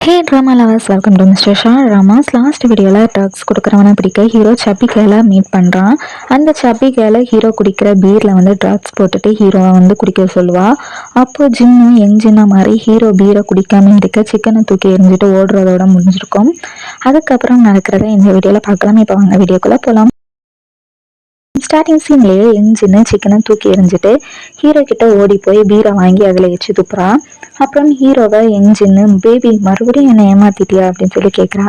Hey drama lovers, welcome to mister Shah dramas. Last வீடியோவில் drugs கொடுக்குறவனை பிடிக்க hero சப்பி கேலை meet பண்ணுறான். அந்த சப்பி கேலை ஹீரோ குடிக்கிற பீரில் ட்ரக்ஸ் போட்டுட்டு ஹீரோவை குடிக்க சொல்லுவா. அப்போ ஜின்னும் ஜின்னா மாதிரி ஹீரோ பீரை குடிக்காம இருக்க சிக்கனை தூக்கி எரிஞ்சிட்டு ஓடுறதோட முடிஞ்சிருக்கும். அதுக்கப்புறம் நடக்கிறத இந்த வீடியோவில் பார்க்கலாம். இப்போ வாங்க வீடியோக்குள்ளே போகலாம். ஸ்டார்டிங் சீன்லேயே ஜின்னு சிக்கனை தூக்கி எறிஞ்சிட்டு ஹீரோ கிட்ட ஓடி போய் பீரை வாங்கி அதில் எச்சு துப்புறா. அப்புறம் ஹீரோவை ஜின்னு பேபி மறுபடியும் என்னை ஏமாத்திட்டியா அப்படின்னு சொல்லி கேட்குறா.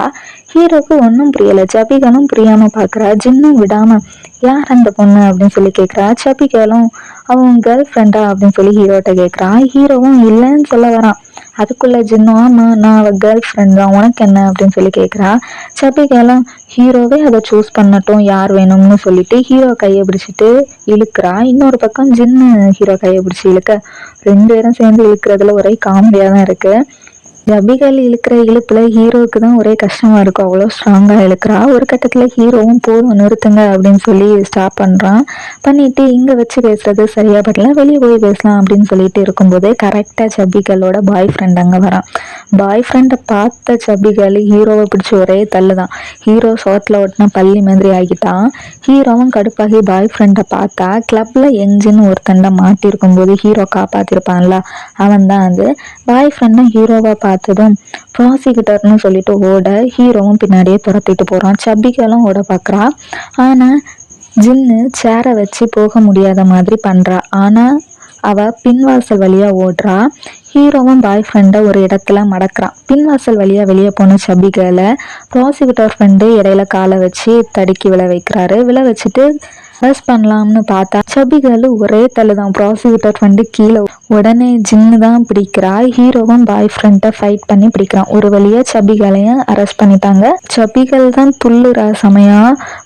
ஹீரோக்கு ஒன்றும் புரியலை. ஜபிகளும் புரியாம பார்க்குறா. ஜின்னும் விடாம யார் அந்த பொண்ணு அப்படின்னு சொல்லி கேட்குறா. சபிகளும் அவன் கேர்ள் ஃப்ரெண்டா அப்படின்னு சொல்லி ஹீரோட்ட கேட்குறா. ஹீரோவும் இல்லைன்னு சொல்ல வரான். அதுக்குள்ள ஜின்னும் ஆமா நான் அவ கேர்ள் ஃப்ரெண்ட் தான், உனக்கு என்ன அப்படின்னு சொல்லி கேட்குறா. சபிகளும் ஹீரோவே அதை சூஸ் பண்ணட்டும் யார் வேணும்னு சொல்லிட்டு ஹீரோ கையை பிடிச்சிட்டு இழுக்கிறா. இன்னொரு பக்கம் ஜின்னு ஹீரோ கையை பிடிச்சி இழுக்க ரெண்டு பேரும் சேர்ந்து இழுக்கிறதுல ஒரே காமெடியா தான் இருக்கு. ஜபிகள் இழுக்கிற இழுப்புல ஹீரோவுக்கு தான் ஒரே கஷ்டமா இருக்கும். அவ்வளோ ஸ்ட்ராங்கா இழுக்கிறா. ஒரு கட்டத்துல ஹீரோவும் போதும் நிறுத்துங்க அப்படின்னு சொல்லி ஸ்டாப் பண்றான். பண்ணிட்டு இங்க வச்சு பேசுறது சரியா படல, வெளியே போய் பேசலாம் அப்படின்னு சொல்லிட்டு இருக்கும்போது கரெக்டா சபிகளோட பாய் ஃப்ரெண்ட் அங்க வரான். பாய் ஃப்ரெண்டை பார்த்த சபிகள் ஹீரோவை பிடிச்சி ஒரே தள்ளுதான். ஹீரோ சோத்துல ஓட்டினா பள்ளி மாதிரி ஆகிட்டான். ஹீரோவும் கடுப்பாகி பாய் ஃப்ரெண்டை பார்த்தா கிளப்ல எஞ்சின்னு ஒருத்தண்டை மாட்டிருக்கும் போது ஹீரோ காப்பாத்திருப்பான்ல, அவன் தான் அது. பாய் ஃப்ரெண்டும் ஹீரோவை பார்த்ததும் ப்ராசிக்யூட்டர்னு சொல்லிட்டு ஓட ஹீரோவும் பின்னாடியே துரத்திட்டு போறான். சபிகளும் ஓட பார்க்குறா. ஆனா ஜின்னு சேரை வச்சு போக முடியாத மாதிரி பண்றா. ஆனா அவ பின்வாசல் வழியா ஓடுறா. ஹீரோவும் பாய் ஃப்ரெண்டை ஒரு இடத்துல மடக்கிறான். பின்வாசல் வழியா வெளியே போன சபிகளை ப்ராசிக்யூட்டர் ஃப்ரெண்டு இடையில காலை வச்சு தடுக்கி விழ வைக்கிறாரு. விழ வச்சுட்டு அரெஸ்ட் பண்ணலாம்னு பார்த்தா சபிகள் ஒரே தள்ளுதான். ப்ராசிக்யூட்டர் ஃப்ரெண்டு கீழே. உடனே ஜின்னு தான் பிடிக்கிறா. ஹீரோவும் பாய் ஃப்ரெண்டை ஃபைட் பண்ணி பிடிக்கிறான். ஒரு வழியா சபிகளையும் அரெஸ்ட் பண்ணிட்டாங்க. சபிகள் தான் துள்ளுறா சமயா.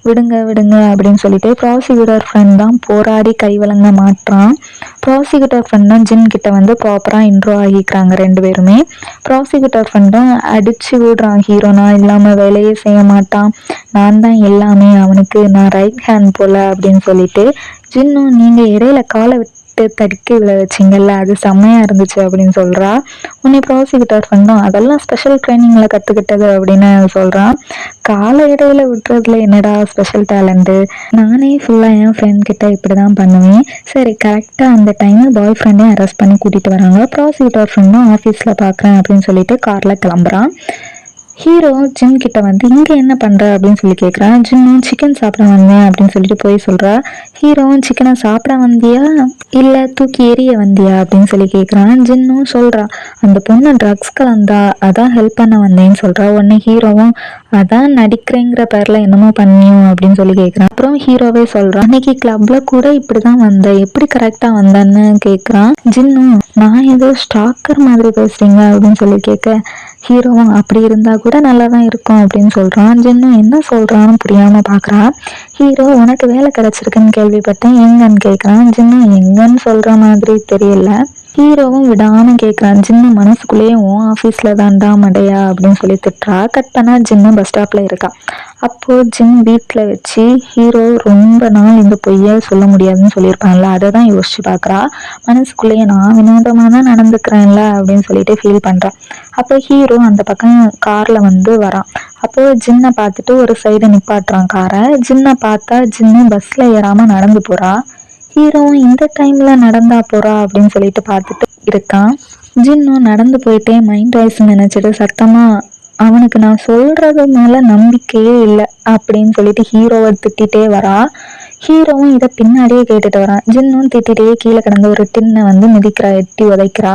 விடுங்க விடுங்க அப்படின்னு சொல்லிட்டு ப்ராசிக்யூட்டர் ஃப்ரெண்ட் தான் போராடி கைவழங்க மாட்டான். ப்ராசிக்யூட்டர் ஃப்ரெண்டும் ஜின் கிட்ட ப்ராப்பரா இன்ட்ரோ ஆகிக்கிறாங்க ரெண்டு பேருமே. ப்ராசிக்யூட்டர் ஃப்ரெண்டும் அடிச்சு விடுறான். ஹீரோ நான் இல்லாம வேலையே செய்ய மாட்டான், நான் தான் எல்லாமே அவனுக்கு, நான் ரைட் ஹேண்ட் போல அப்படின்னு சொல்லிட்டு. ஜின்னும் நீங்க இடையில காலை விட்டு தடுக்கி விழ வச்சிங்கல்ல, அது செம்மையா இருந்துச்சு அப்படின்னு சொல்றா. உன்னை ப்ராசிக்யூட்டர் ஃப்ரெண்டும் அதெல்லாம் ஸ்பெஷல் ட்ரைனிங்ல கத்துக்கிட்டது அப்படின்னு சொல்றான். காலை இடையில விட்டுறதுல என்னடா ஸ்பெஷல் டேலண்ட்டு, நானே ஃபுல்லா என் ஃப்ரெண்ட் கிட்ட இப்படிதான் பண்ணுவேன். சரி கரெக்டா அந்த டைம் பாய் ஃப்ரெண்டையும் அரெஸ்ட் பண்ணி கூட்டிட்டு வராங்க. ப்ராசிக்யூட்டர் ஃப்ரெண்டும் ஆஃபீஸ்ல பாக்குறேன் அப்படின்னு சொல்லிட்டு கார்ல கிளம்புறான். ஹீரோ ஜின் கிட்ட இங்க என்ன பண்ற அப்படின்னு சொல்லி கேட்குறான். ஜின்னும் சிக்கன் சாப்பிட வந்தேன் அப்படின்னு சொல்லிட்டு போய் சொல்றா. ஹீரோவும் சிக்கனை சாப்பிட வந்தியா இல்ல தூக்கி எறிய வந்தியா அப்படின்னு சொல்லி கேட்குறான். ஜின்னும் சொல்றா அந்த பொண்ணு ட்ரக்ஸ் கலந்தா, அதான் ஹெல்ப் பண்ண வந்தேன்னு சொல்றா. உடனே ஹீரோவும் அதான் நடிக்கிறேங்கிற பேர்ல என்னமோ பண்ணியும் அப்படின்னு சொல்லி கேட்குறான். அப்புறம் ஹீரோவே சொல்றான் அன்னைக்கு கிளப்ல கூட இப்படிதான் வந்த, எப்படி கரெக்டா வந்தேன்னு கேட்குறான். ஜின்னும் நான் ஏதோ ஸ்டாக்கர் மாதிரி பேசுறீங்க அப்படின்னு சொல்லி கேட்க ஹீரோவும் அப்படி இருந்தா கூட நல்லா தான் இருக்கும் அப்படின்னு சொல்றான். ஜின்னும் என்ன சொல்றான்னு புரியாம பாக்குறான். ஹீரோ உனக்கு வேலை கிடைச்சிருக்குன்னு கேள்விப்பட்டேன், எங்கன்னு கேட்குறான். ஜின்னும் எங்கன்னு சொல்ற மாதிரி தெரியல. ஹீரோவும் விடாம கேட்குறான். ஜின்னு மனசுக்குள்ளேயே உன் ஆஃபீஸ்ல தான்டா மடையா அப்படின்னு சொல்லி திட்டுறா. கட் பண்ணா ஜின்னு பஸ் ஸ்டாப்ல இருக்கா. அப்போ ஜின் வீட்டில் வச்சு ஹீரோ ரொம்ப நாள் இந்த பொய்யை சொல்ல முடியாதுன்னு சொல்லியிருப்பான்ல, அதை தான் யோசிச்சு பார்க்குறா. மனசுக்குள்ளேயே நான் வினோதமாக தான் நடந்துக்கிறேன்ல அப்படின்னு சொல்லிட்டு ஃபீல் பண்ணுறான். அப்போ ஹீரோ அந்த பக்கம் காரில் வரான். அப்போ ஜின்னை பார்த்துட்டு ஒரு சைடு நிப்பாட்டுறான் காரை. ஜின்னை பார்த்தா ஜின்னு பஸ்ல ஏறாம நடந்து போறா. ஹீரோவும் இந்த டைம்ல நடந்தா போறா அப்படின்னு சொல்லிட்டு பார்த்துட்டு இருக்கான். ஜின்னும் நடந்து போயிட்டே மைண்ட் வாய்ஸ் நினைச்சிட்டு சத்தமா அவனுக்கு நான் சொல்றது மேல நம்பிக்கையே இல்லை அப்படின்னு சொல்லிட்டு ஹீரோவை திட்டிகிட்டே வரா. ஹீரோவும் இதை பின்னாடியே கேட்டுட்டு வரான். ஜின்னும் திட்டிகிட்டே கீழே கிடந்த ஒரு டின்னை மிதிக்கிறா, எட்டி உதைக்கிறா.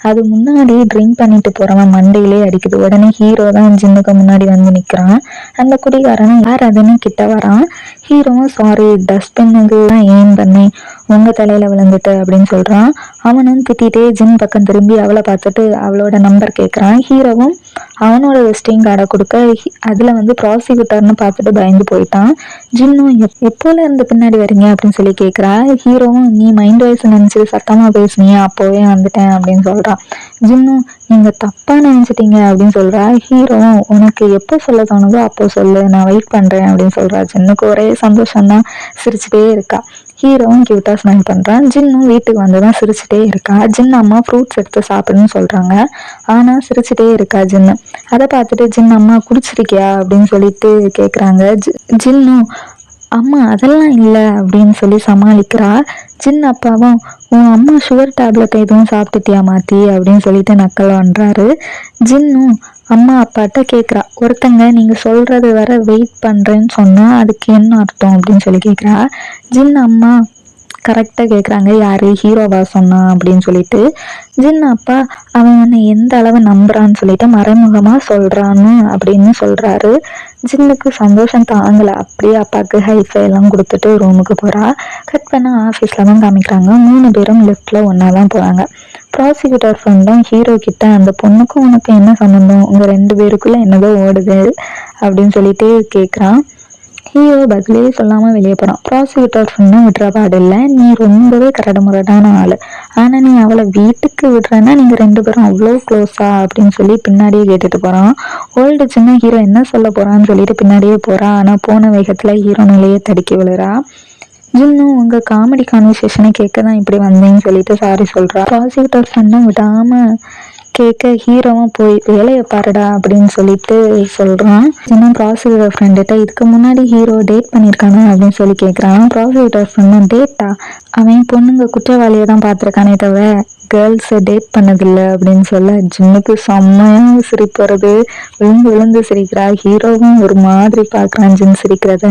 அது முன்னாடி ட்ரிங்க் பண்ணிட்டு போறவன் மண்டையிலே அடிக்குது. உடனே ஹீரோ தான் ஜின்னுக்கு முன்னாடி நிற்கிறான். அந்த குடிகாரன் யார் அதுன்னு கிட்ட வரான். ஹீரோவும் சாரி டஸ்ட்பின்னுக்கு தான் ஏன் பண்ணேன், உங்க தலையில விழுந்துட்டு அப்படின்னு சொல்றான். அவனும் திட்டிகிட்டே ஜின் பக்கம் திரும்பி அவளை பார்த்துட்டு அவளோட நம்பர் கேட்குறான். ஹீரோவும் அவனோட விசிட்டிங் கார்டை கொடுக்க அதுல ப்ராசிக்யூட்டர்னு பார்த்துட்டு பயந்து போயிட்டான். ஜின்னும் எப்போல இருந்து பின்னாடி வரீங்க அப்படின்னு சொல்லி கேட்குறா. ஹீரோவும் நீ மைண்ட் வாய்ஸ் நினைச்சு சத்தமா பேசுனீங்க அப்போவே வந்துட்டேன் அப்படின்னு சொல்றான். ஜின்னும் நீங்க தப்பா நினைச்சிட்டீங்க அப்படின்னு சொல்றா. ஹீரோவும் உனக்கு எப்போ சொல்ல தோணுதோ அப்போ சொல்லு, நான் வெயிட் பண்றேன் அப்படின்னு சொல்றா. ஜின்னுக்கு ஒரே சந்தோஷம் தான், சிரிச்சுட்டே இருக்கா. ஹீரோவும் கியூட்டா ஸ்மைல் பண்றான். ஜின்னும் வீட்டுக்கு வந்துதான் சிரிச்சுட்டே இருக்கா. ஜின் அம்மா ஃப்ரூட்ஸ் எடுத்து சாப்பிடுன்னு சொல்றாங்க. ஆனா சிரிச்சுட்டே இருக்கா ஜின்னு. அதை பார்த்துட்டு ஜின் அம்மா குடிச்சிருக்கியா அப்படின்னு சொல்லிட்டு கேக்குறாங்க. ஜின்னும் அம்மா அதெல்லாம் இல்லை அப்படின்னு சொல்லி சமாளிக்கிறா. ஜின் அப்பாவும் உன் அம்மா சுகர் டேப்லெட் எதுவும் சாப்பிட்டுட்டியா மாத்தி அப்படின்னு சொல்லிட்டு நக்கல் பண்றாரு. ஜின்னும் அம்மா அப்பாட்ட கேட்குறா, ஒருத்தங்க நீங்க சொல்றது வர வெயிட் பண்றேன்னு சொன்னா அதுக்கு என்ன அர்த்தம் அப்படின்னு சொல்லி கேட்குறா. ஜின் அம்மா கரெக்டாக கேட்குறாங்க, யாரு ஹீரோவா சொன்னா அப்படின்னு சொல்லிட்டு. ஜின் அப்பா அவன் உன்னை எந்த அளவு நம்புறான்னு சொல்லிட்டு மறைமுகமா சொல்றான்னு அப்படின்னு சொல்றாரு. ஜின்னுக்கு சந்தோஷம் தாங்கலை. அப்படியே அப்பாவுக்கு ஹைஃபை எல்லாம் கொடுத்துட்டு ரூமுக்கு போறா. கட் பண்ண ஆஃபீஸில் தான் காமிக்கிறாங்க. 3 பேரும் லிஃப்ட்ல ஒன்றா தான் போகிறாங்க. ப்ராசிக்யூட்டர் ஃப்ரெண்டும் ஹீரோ கிட்ட அந்த பொண்ணுக்கும் உனக்கு என்ன சம்மந்தம், உங்க 2 பேருக்குள்ள என்னதோ ஓடுது அப்படின்னு சொல்லிட்டு கேட்குறான். ஹீரோ பதிலே சொல்லாம வெளியே போறான். ப்ராசிக்யூட்டர் ஃப்ரெண்டும் விடுற பாடு இல்லை, நீ ரொம்பவே கரடு முரடான ஆளு, ஆனா நீ அவளை வீட்டுக்கு விடுறேன்னா நீங்க 2 பேரும் அவ்வளோ க்ளோஸா அப்படின்னு சொல்லி பின்னாடியே கேட்டுட்டு போறான். ஓல்டு சின்ன ஹீரோ என்ன சொல்ல போறான்னு சொல்லிட்டு பின்னாடியே போறா. ஆனா போன வேகத்துல ஹீரோ நிலையே தடுக்கி விழுறா. ஜின்னும் உங்க காமெடி கான்வர்சேஷனை கேட்க தான் இப்படி வந்தேன்னு சொல்லிட்டு சாரி சொல்றா. ப்ராசிக்யூட்டர் ஃப்ரெண்டும் விடாம கேட்க ஹீரோவும் போய் வேலையை பாருடா அப்படின்னு சொல்லிட்டு சொல்றான். இன்னும் ப்ராசிக்யூட்டர் ஃப்ரெண்டுகிட்ட இதுக்கு முன்னாடி ஹீரோ டேட் பண்ணியிருக்கானே அப்படின்னு சொல்லி கேட்குறான். ப்ராசிக்யூட்டர் ஃப்ரெண்டும் டேட்டா, அவன் பொண்ணுங்க குற்றவாளியை தான் பார்த்துருக்கானே தவிர கேர்ள்ஸை டேட் பண்ணதில்லை அப்படின்னு சொல்ல ஜின்னுக்கு செம்மையாக சிரிப்பு வருது. விழுந்து விழுந்து சிரிக்கிறா. ஹீரோவும் ஒரு மாதிரி பார்க்குறான் ஜின் சிரிக்கிறத.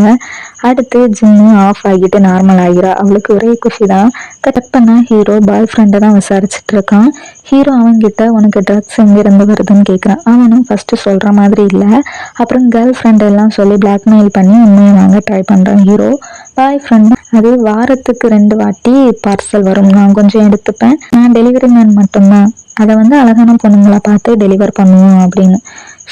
அடுத்து ஜின்னு ஆஃப் ஆகிட்டு நார்மல் ஆகிறா. அவளுக்கு ஒரே குஷி தான். கட் பண்ணா ஹீரோ பாய் ஃப்ரெண்டை தான் விசாரிச்சுட்டு இருக்கான். ஹீரோ அவன்கிட்ட உனக்கு ட்ரக்ஸ் எங்கேருந்து வருதுன்னு கேட்குறான். அவனும் ஃபர்ஸ்ட் சொல்கிற மாதிரி இல்லை. அப்புறம் கேர்ள் ஃப்ரெண்ட் எல்லாம் சொல்லி பிளாக்மெயில் பண்ணி உண்மையை வாங்க ட்ரை பண்ணுறான் ஹீரோ. பாய் ஃப்ரெண்ட் அது வாரத்துக்கு 2 வாட்டி பார்சல் வரும், நான் கொஞ்சம் எடுத்துப்பேன், நான் டெலிவரி மேன் மட்டும்தான், அதை அழகான பொண்ணுங்களை பார்த்து டெலிவர் பண்ணுவோம் அப்படின்னு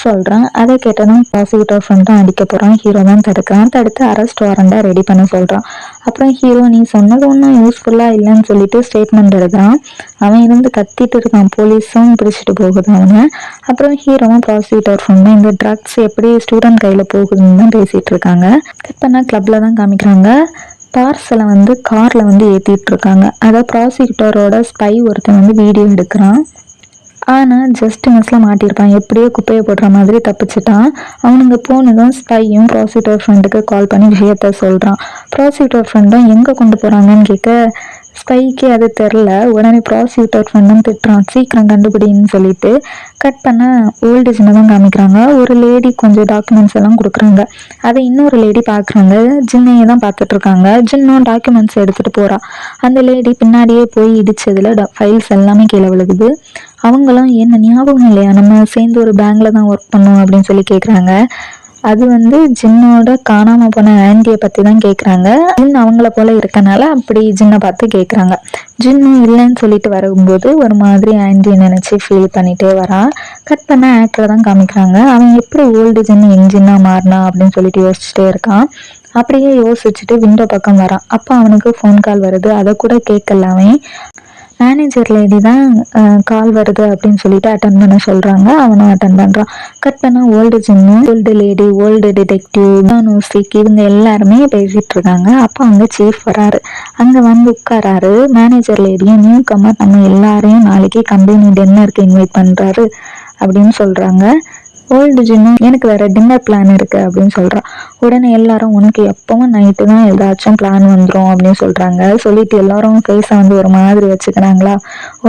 சொல்றான். அதை கேட்டதும் ப்ராசிக்யூட்டர் ஃப்ரெண்டும் அடிக்க போறான். ஹீரோ தான் தடுக்கிறான். தடுத்து அரெஸ்ட் வாரண்டா ரெடி பண்ண சொல்றான். அப்புறம் ஹீரோ நீ சொன்னது ஒன்றும் யூஸ்ஃபுல்லா இல்லைன்னு சொல்லிட்டு ஸ்டேட்மெண்ட் எழுதுறான். அவன் இருந்து கத்திட்டு இருக்கான். போலீஸும் பிடிச்சிட்டு போகுது அவனை. அப்புறம் ஹீரோவும் ப்ராசிக்யூட்டர் ஃப்ரெண்டும் இந்த ட்ரக்ஸ் எப்படி ஸ்டூடெண்ட் கையில போகுதுன்னு தான் பேசிட்டு இருக்காங்க. கட் பண்ணா கிளப்ல தான் காமிக்கிறாங்க. பார்சலை கார்ல ஏத்திட்டு இருக்காங்க. அதை ப்ராசிக்யூட்டரோட ஸ்பை ஒருத்தன் வீடியோ எடுக்கிறான். ஆனால் ஜஸ்ட் மிஸ்ல மாட்டியிருப்பான். எப்படியோ குப்பையை போடுற மாதிரி தப்பிச்சிட்டான். அவனுங்க போனதும் ஸ்பையும் ப்ராசிக்யூட்டர் ஃப்ரெண்டுக்கு கால் பண்ணி விஷயத்த சொல்கிறான். ப்ராசிக்யூட்டர் ஃப்ரெண்டும் எங்கே கொண்டு போகிறாங்கன்னு கேட்க ஸ்பைக்கு அது தெரில. உடனே ப்ராசிக்யூட்டர் ஃப்ரெண்டும் திட்டுறான், சீக்கிரம் கண்டுபிடின்னு சொல்லிட்டு. கட் பண்ண ஓல்டு ஜின்னை தான் காமிக்கிறாங்க. ஒரு லேடி கொஞ்சம் டாக்குமெண்ட்ஸ் எல்லாம் கொடுக்குறாங்க. அதை இன்னொரு லேடி பார்க்குறாங்க. ஜின்னையே தான் பார்த்துட்டு இருக்காங்க. ஜின்னும் டாக்குமெண்ட்ஸ் எடுத்துகிட்டு போகிறா. அந்த லேடி பின்னாடியே போய் இடிச்சதுல ஃபைல்ஸ் எல்லாமே கீழே விழுகுது. அவங்களும் என்ன ஞாபகம் இல்லையா, நம்ம சேர்ந்து ஒரு பேங்க்ல தான் ஒர்க் பண்ணோம் அப்படின்னு சொல்லி கேட்குறாங்க. அது ஜின்னோட காணாம போன ஆன்டியை பத்தி தான் கேட்குறாங்க. ஜின் அவங்கள போல இருக்கனால அப்படி ஜின்னை பார்த்து கேட்குறாங்க. ஜின்னும் இல்லைன்னு சொல்லிட்டு வரும்போது ஒரு மாதிரி ஆன்டியை நினைச்சு ஃபீல் பண்ணிட்டே வரான். கட் பண்ண ஆக்டரை தான் காமிக்கிறாங்க. அவன் எப்படி ஓல்டு ஜின் யங் ஜின்னா மாறினா அப்படின்னு சொல்லிட்டு யோசிச்சுட்டே இருக்கான். அப்படியே யோசிச்சுட்டு விண்டோ பக்கம் வரான். அப்போ அவனுக்கு ஃபோன் கால் வருது. அதை கூட கேட்கல அவன். மேனேஜர் லேடி தான் கால் வருது அப்படின்னு சொல்லிட்டு அட்டன் பண்ண சொல்றாங்க. அவனும் அட்டன் பண்றான். கட் பண்ணா ஓல்டு ஜின்னு, ஓல்டு லேடி, ஓல்டு டிடெக்டிவ், நோசிக் இவங்க எல்லாருமே பேசிட்டு இருக்காங்க. அப்போ அங்க சீஃப் வராரு. அங்க உட்காராரு. மேனேஜர் லேடியும் நியூ கமர் நம்ம எல்லாரையும் நாளைக்கு கம்பெனி டின்னருக்கு இன்வைட் பண்றாரு அப்படின்னு சொல்றாங்க. ஓல்டு ஜின்னும் எனக்கு வேற டின்னர் பிளான் இருக்கு அப்படின்னு சொல்றான். உடனே எல்லாரும் உனக்கு எப்பவும் நைட்டு தான் ஏதாச்சும் பிளான் வந்துடும் அப்படின்னு சொல்றாங்க. சொல்லிட்டு எல்லாரும் ஃபேஸை ஒரு மாதிரி வச்சுக்கிறாங்களா.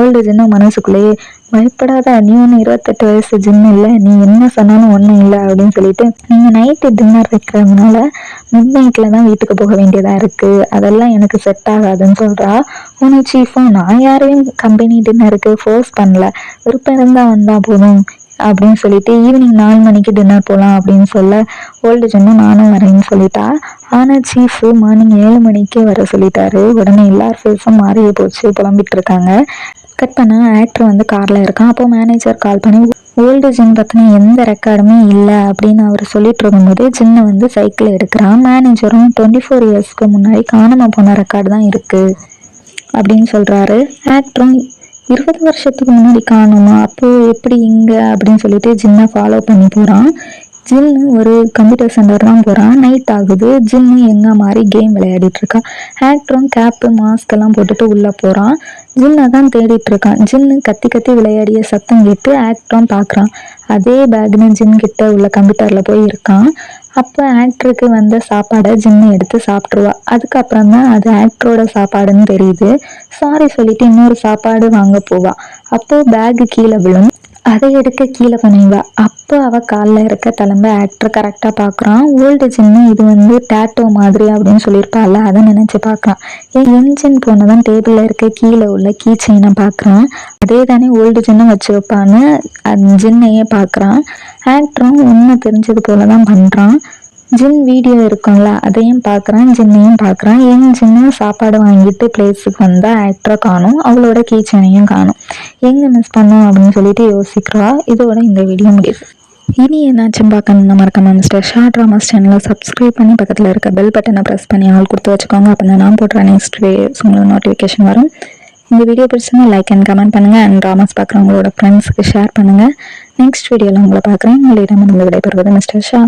ஓல்டு ஜின்னும் மனசுக்குள்ளேயே பயப்படாத, நீ ஒன்று 28 வயசு ஜின்னு இல்லை, நீ என்ன சொன்னாலும் ஒன்றும் இல்லை அப்படின்னு சொல்லிட்டு நீங்கள் நைட்டு டின்னர் வைக்கிறதுனால மிட் நைட்டில் தான் வீட்டுக்கு போக வேண்டியதாக இருக்குது, அதெல்லாம் எனக்கு செட் ஆகாதுன்னு சொல்கிறா. உனக்கு சீஃபும் நான் யாரையும் கம்பெனி டின்னருக்கு ஃபோர்ஸ் பண்ணல, விருப்பம் இருந்தால் வந்தால் போதும் அப்படின்னு சொல்லிட்டு ஈவினிங் 4 மணிக்கு டின்னர் போகலாம் அப்படின்னு சொல்ல ஓல்டு ஜின்னு நானும் வரேன்னு சொல்லிட்டா. ஆனால் சீஃபு மார்னிங் 7 மணிக்கே வர சொல்லிட்டாரு. உடனே எல்லார் ஃபேஸும் மாறியே போச்சு, புலம்பிட்டு இருக்காங்க. கட் பண்ண ஆக்டர் கார்ல இருக்கான். அப்போ மேனேஜர் கால் பண்ணி ஓல்டு ஜின் பற்றின எந்த ரெக்கார்டுமே இல்லை அப்படின்னு அவர் சொல்லிட்டு இருக்கும்போது ஜின்னை சைக்கிள் எடுக்கிறான். மேனேஜரும் 24 இயர்ஸ்க்கு முன்னாடி காணாமல் போன ரெக்கார்டு தான் இருக்கு அப்படின்னு சொல்றாரு. ஆக்டரும் 20 வருஷத்துக்கு முன்னாடி காணுமா, அப்போ எப்படி இங்க அப்படின்னு சொல்லிட்டு ஜின்னை ஃபாலோ பண்ணி போறான். ஜின்னு ஒரு கம்ப்யூட்டர் சென்டர் தான் போகிறான். நைட் ஆகுது. ஜின்னு எங்கே மாதிரி கேம் விளையாடிட்டு இருக்கான். ஆக்டரும் கேப்பு மாஸ்க் எல்லாம் போட்டுட்டு உள்ளே போகிறான். ஜின்னை தான் தேடிட்டு இருக்கான். ஜின்னு கத்தி கத்தி விளையாடிய சத்தம் கேட்டு ஆக்டரும் பார்க்குறான். அதே பேக்னு ஜின் கிட்ட உள்ள கம்ப்யூட்டரில் போய் இருக்கான். அப்போ ஆக்டருக்கு வந்த சாப்பாடை ஜின்னு எடுத்து சாப்பிட்ருவா. அதுக்கப்புறம் தான் அது ஆக்டரோட சாப்பாடுன்னு தெரியுது. சாரி சொல்லிட்டு இன்னொரு சாப்பாடு வாங்க போவா. அப்போ பேகு கீழே விழும். அதை எடுக்க கீழே குனிவா. அப்போ அவள் காலில் இருக்க தழும்ப ஆக்டர் கரெக்டாக பார்க்குறான். ஓல்டு ஜின்னு இது வந்து டேட்டோ மாதிரி அப்படின்னு சொல்லியிருப்பாள். அதை நினச்சி பார்க்குறான். என் என்ஜின் போனதான் டேபிளில் இருக்க கீழே உள்ள கீ செயினை பார்க்குறான். அதே தானே ஓல்டு ஜின்னும் வச்சு வைப்பான்னு அந்த ஜின்னையே பார்க்குறான். ஆக்டரும் உண்மை தெரிஞ்சது போல தான் பண்ணுறான். ஜின் வீடியோ இருக்கும்ல அதையும் பார்க்குறான். ஜின்னையும் பார்க்குறான். என் ஜின்னு சாப்பாடு வாங்கிட்டு பிளேஸுக்கு வந்தால் ஆக்டரை காணும். அவளோட கீச்சனையும் காணும். எங்கே மிஸ் பண்ணோம் அப்படின்னு சொல்லிட்டு யோசிக்கிறா. இதோட இந்த வீடியோ முடியுது. இனி என்னாச்சும் பார்க்கணும்னா மறக்காம மிஸ்டர் ஷா ட்ராமாஸ் சேனலை சப்ஸ்கிரைப் பண்ணி பக்கத்தில் இருக்க பெல் பட்டனை ப்ரெஸ் பண்ணி ஆள் கொடுத்து வச்சுக்கோங்க. அப்போ நான் போடுற நெக்ஸ்ட் வீடியோஸ் உங்களுக்கு நோட்டிஃபிகேஷன் வரும். இந்த வீடியோ பிடிச்சிருந்தா லைக் அண்ட் கமெண்ட் பண்ணுங்கள். அண்ட் ட்ராமாஸ் பார்க்குறவங்களோட ஃப்ரெண்ட்ஸுக்கு ஷேர் பண்ணுங்கள். நெக்ஸ்ட் வீடியோவில் உங்களை பார்க்குறேன். உங்களிடம் விடைபெறுவது மிஸ்டர் ஷா.